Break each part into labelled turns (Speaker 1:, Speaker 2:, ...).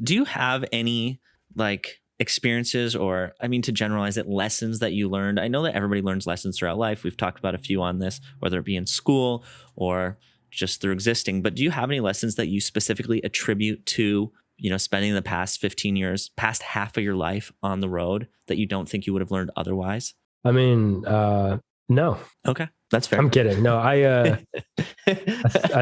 Speaker 1: Do you have any like experiences, or I mean, to generalize it, lessons that you learned? I know that everybody learns lessons throughout life. We've talked about a few on this, whether it be in school or just through existing. But do you have any lessons that you specifically attribute to, spending the past 15 years, past half of your life on the road that you don't think you would have learned otherwise?
Speaker 2: I mean, no.
Speaker 1: Okay, that's fair.
Speaker 2: I'm kidding. No, I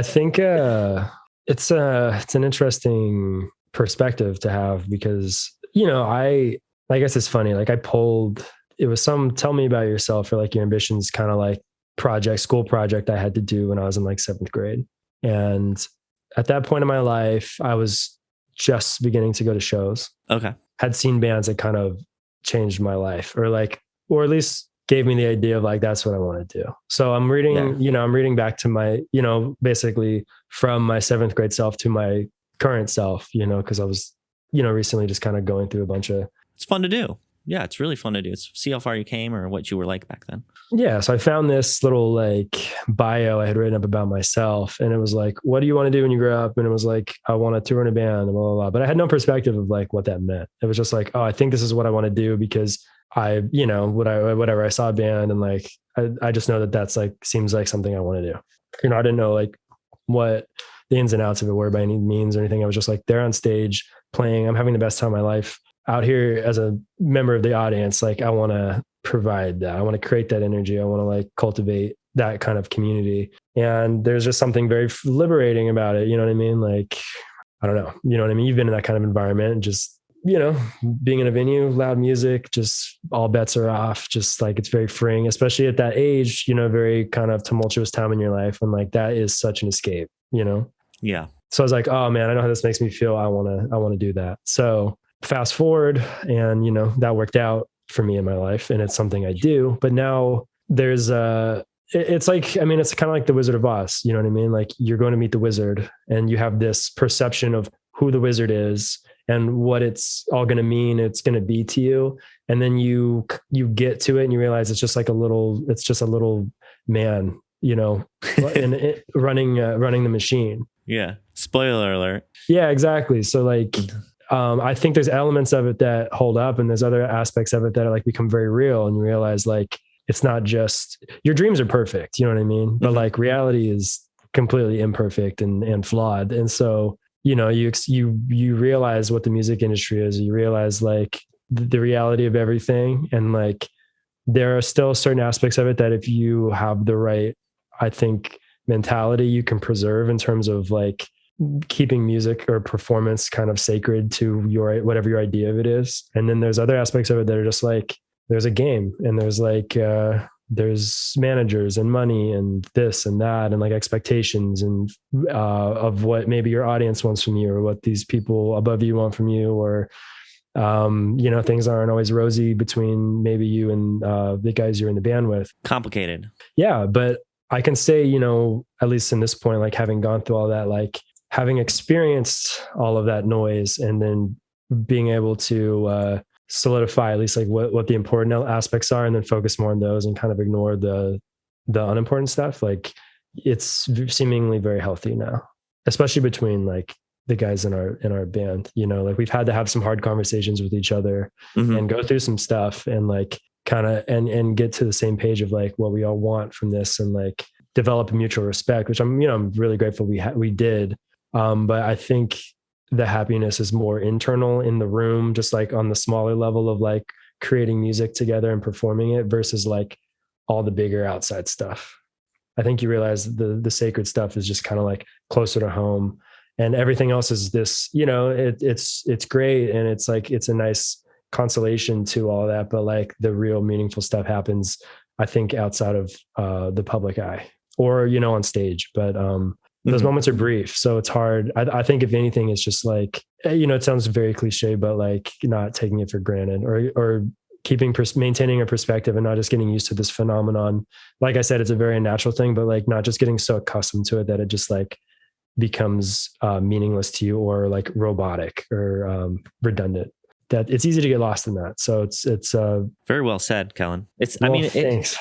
Speaker 2: think it's an interesting perspective to have because, I guess it's funny. Like it was some tell me about yourself or like your ambitions kind of like school project I had to do when I was in like 7th grade. And at that point in my life, I was just beginning to go to shows.
Speaker 1: Okay.
Speaker 2: Had seen bands that kind of changed my life or at least gave me the idea of like, that's what I want to do. So I'm reading, I'm reading back to my, basically from my 7th grade self to my current self, cause I was, recently just kind of going through a bunch of.
Speaker 1: It's fun to do. Yeah. It's really fun to do. See how far you came or what you were like back then.
Speaker 2: Yeah. So I found this little like bio I had written up about myself and it was like, what do you want to do when you grow up? And it was like, I want to tour in a band, blah, blah, blah. But I had no perspective of like what that meant. It was just like, oh, I think this is what I want to do because I, whatever I saw a band and like, I just know that that's like, seems like something I want to do. I didn't know like what the ins and outs of it were by any means or anything. I was just like, they're on stage playing. I'm having the best time of my life out here as a member of the audience. Like I want to provide that. I want to create that energy. I want to like cultivate that kind of community. And there's just something very liberating about it. You know what I mean? Like, I don't know. You know what I mean? You've been in that kind of environment and just, being in a venue, loud music, just all bets are off. Just like, it's very freeing, especially at that age, very kind of tumultuous time in your life. And like, that is such an escape,
Speaker 1: Yeah.
Speaker 2: So I was like, oh man, I know how this makes me feel. I want to do that. So fast forward and, that worked out for me in my life and it's something I do, but now there's it's like, I mean, it's kind of like the Wizard of Oz, you know what I mean? Like you're going to meet the wizard and you have this perception of who the wizard is and what it's all going to mean, it's going to be to you. And then you get to it and you realize it's just a little man, and running the machine.
Speaker 1: Yeah. Spoiler alert.
Speaker 2: Yeah, exactly. So like, I think there's elements of it that hold up and there's other aspects of it that are like become very real. And you realize like, it's not just your dreams are perfect. You know what I mean? But like reality is completely imperfect and flawed. And so, you realize what the music industry is. You realize like the reality of everything. And like, there are still certain aspects of it that if you have the right, I think, mentality, you can preserve in terms of like keeping music or performance kind of sacred to whatever your idea of it is. And then there's other aspects of it that are just like, there's a game and there's like, there's managers and money and this and that and like expectations and of what maybe your audience wants from you or what these people above you want from you or things aren't always rosy between maybe you and the guys you're in the band with.
Speaker 1: Complicated.
Speaker 2: Yeah, but I can say, at least in this point, like having gone through all that, like having experienced all of that noise and then being able to solidify at least like what the important aspects are and then focus more on those and kind of ignore the unimportant stuff. Like it's seemingly very healthy now, especially between like the guys in our band, like we've had to have some hard conversations with each other and go through some stuff and like kind of, and get to the same page of like what we all want from this and like develop a mutual respect, which I'm really grateful we did. But I think the happiness is more internal in the room, just like on the smaller level of like creating music together and performing it versus like all the bigger outside stuff. I think you realize the sacred stuff is just kind of like closer to home and everything else is this, it's great. And it's like, it's a nice consolation to all that. But like the real meaningful stuff happens, I think outside of the public eye or, on stage, but those moments are brief. So it's hard. I think if anything, it's just like, it sounds very cliche, but like not taking it for granted or maintaining a perspective and not just getting used to this phenomenon. Like I said, it's a very natural thing, but like not just getting so accustomed to it that it just like becomes meaningless to you or like robotic or that it's easy to get lost in that. So it's
Speaker 1: very well said, Kelen.
Speaker 2: Thanks.